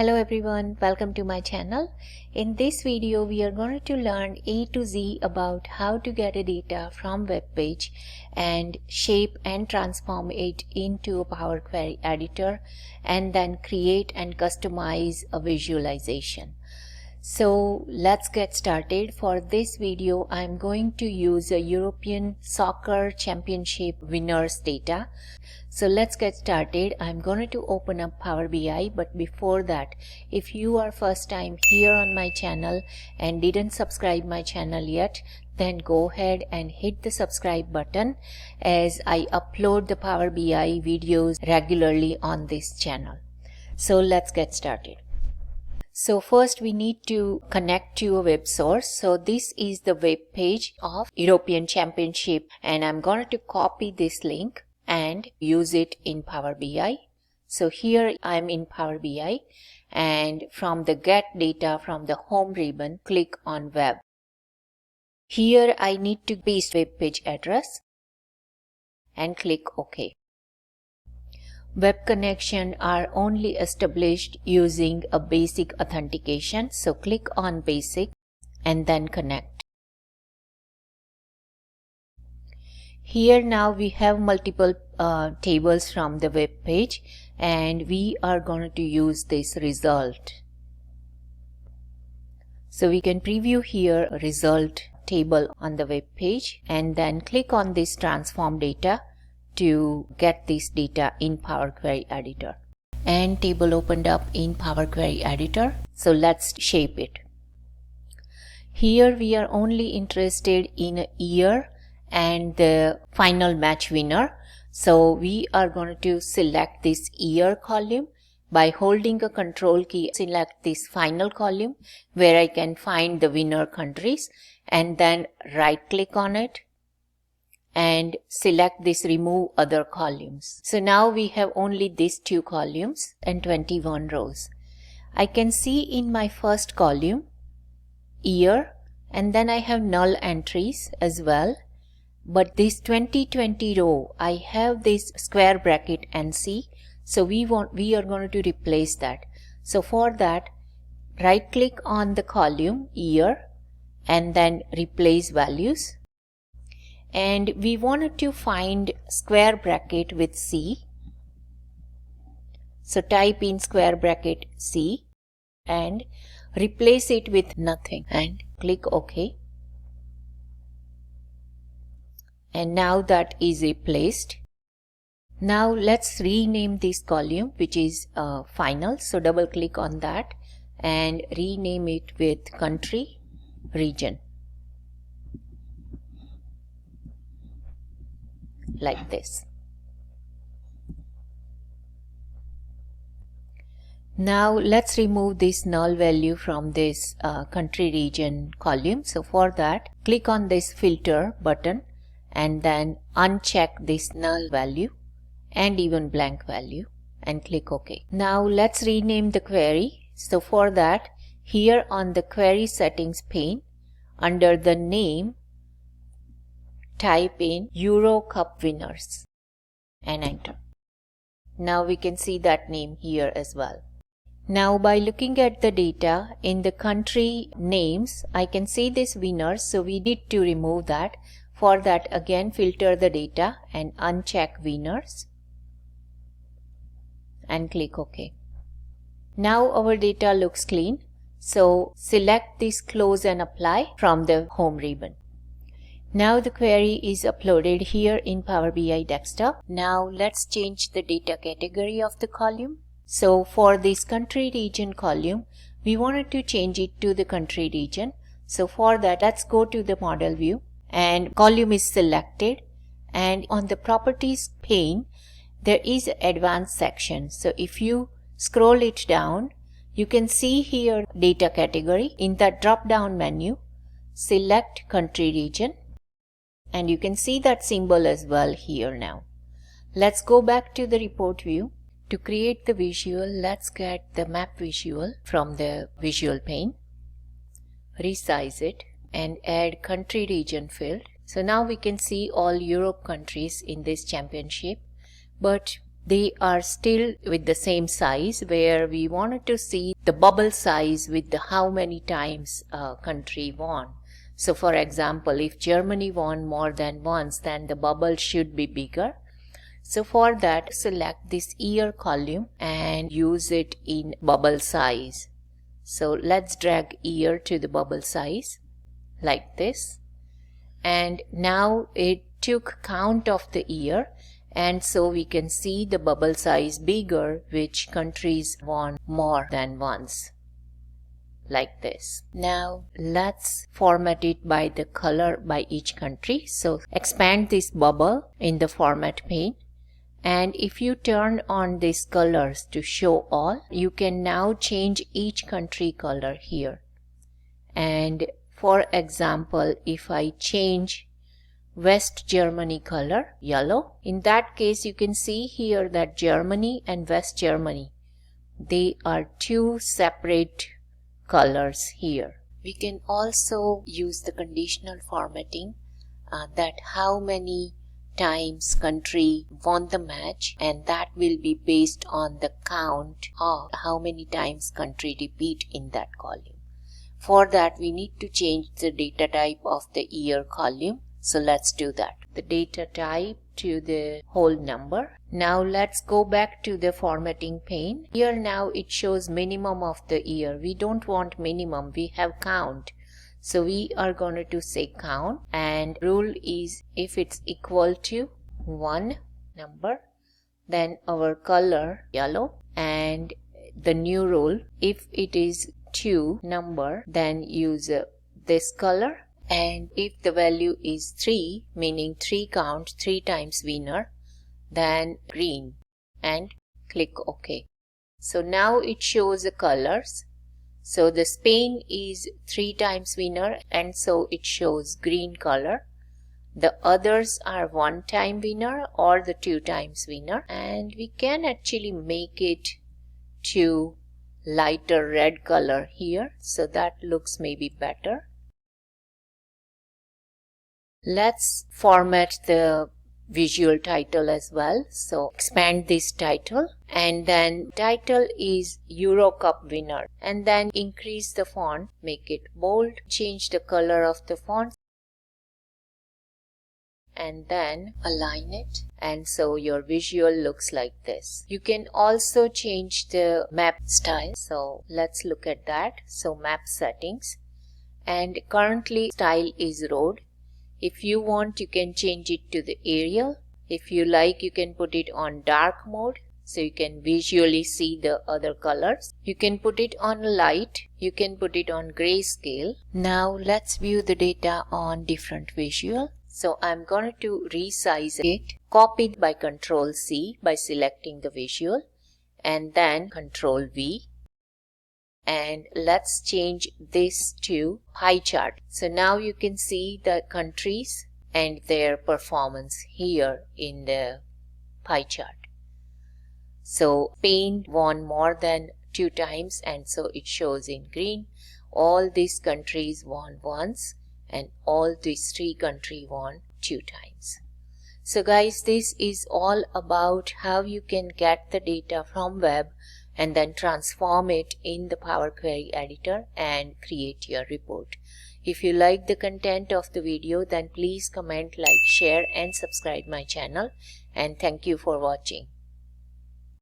Hello everyone, welcome to my channel. In this video we are going to learn A to Z about how to get a data from web page and shape and transform it into a Power Query editor and then create and customize a visualization. So let's get started. For this video I am going to use a European Soccer Championship winners data. So let's get started. I'm going to open up Power BI, but before that, if you are first time here on my channel and didn't subscribe my channel yet, then go ahead and hit the subscribe button as I upload the Power BI videos regularly on this channel. So let's get started. So first we need to connect to a web source. So this is the web page of European Championship and I'm going to copy this link and use it in Power BI. So here I'm in Power BI and from the get data from the home ribbon, click on web. Here I need to paste web page address and click OK. Web connection are only established using a basic authentication. So click on basic and then connect. Here now we have multiple tables from the web page and we are going to use this result. So we can preview here a result table on the web page and then click on this transform data to get this data in Power Query Editor. And table opened up in Power Query Editor. So let's shape it. Here we are only interested in a year and the final match winner. So we are going to select this year column by holding a control key. Select this final column where I can find the winner countries and then right click on it and select this remove other columns. So now we have only these two columns and 21 rows. I can see in my first column year and then I have null entries as well. But this 2020 row, I have this square bracket NC. So we are going to replace that. So for that, right click on the column year and then replace values. And we wanted to find square bracket with C. So type in square bracket C and replace it with nothing and click OK. And now that is replaced. Now let's rename this column which is final. So double click on that and rename it with country region. Like this. Now let's remove this null value from this country region column. So for that, click on this filter button and then uncheck this null value and even blank value and click OK. Now let's rename the query. So for that, here on the query settings pane, under the name, type in Euro Cup winners and enter. Now we can see that name here as well. Now by looking at the data in the country names, I can see this winners. So we need to remove that. For that, again filter the data and uncheck winners and click OK. Now our data looks clean. So select this close and apply from the home ribbon. Now the query is uploaded here in Power BI desktop. Now let's change the data category of the column. So for this country region column, we wanted to change it to the country region. So for that, let's go to the model view and column is selected and on the properties pane, there is an advanced section. So if you scroll it down, you can see here data category. In the drop down menu, select country region. And you can see that symbol as well here now. Let's go back to the report view. To create the visual, let's get the map visual from the visual pane. Resize it and add country region field. So now we can see all Europe countries in this championship. But they are still with the same size, where we wanted to see the bubble size with the how many times a country won. So for example, if Germany won more than once, then the bubble should be bigger. So for that, select this year column and use it in bubble size. So let's drag year to the bubble size like this. And now it took count of the year, and so we can see the bubble size bigger, which countries won more than once, like this. Now let's format it by the color by each country. So expand this bubble in the format pane, and if you turn on these colors to show all, you can now change each country color here. And for example, if I change West Germany color yellow, in that case you can see here that Germany and West Germany, they are two separate colors here. We can also use the conditional formatting that how many times country won the match, and that will be based on the count of how many times country repeat in that column. For that, we need to change the data type of the year column. So let's do that. The data type to the whole number. Now let's go back to the formatting pane. Here now it shows minimum of the year. We don't want minimum, we have count. So we are going to say count, and rule is if it's equal to 1 number, then our color yellow, and the new rule, if it is 2 number, then use this color, and if the value is 3, meaning 3 count 3 times winner, then green, and click OK. So now it shows the colors. So the Spain is 3 times winner, and so it shows green color. The others are 1 time winner or the 2 times winner, and we can actually make it to lighter red color here, so that looks maybe better. Let's format the visual title as well. So expand this title, and then title is Euro Cup winner, and then increase the font, make it bold, change the color of the font, and then align it, and so your visual looks like this. You can also change the map style, so let's look at that. So map settings, and currently style is road. If you want, you can change it to the Arial. If you like, you can put it on dark mode, so you can visually see the other colors. You can put it on light, you can put it on grayscale. Now let's view the data on different visual. So I'm going to resize it, copy it by Ctrl C by selecting the visual, and then Ctrl V. And let's change this to pie chart. So now you can see the countries and their performance here in the pie chart. So Spain won more than 2 times, and so it shows in green. All these countries won once, and all these 3 countries won 2 times. So guys, this is all about how you can get the data from web and then transform it in the Power Query editor and create your report. If you like the content of the video, then please comment, like, share and subscribe my channel, and thank you for watching.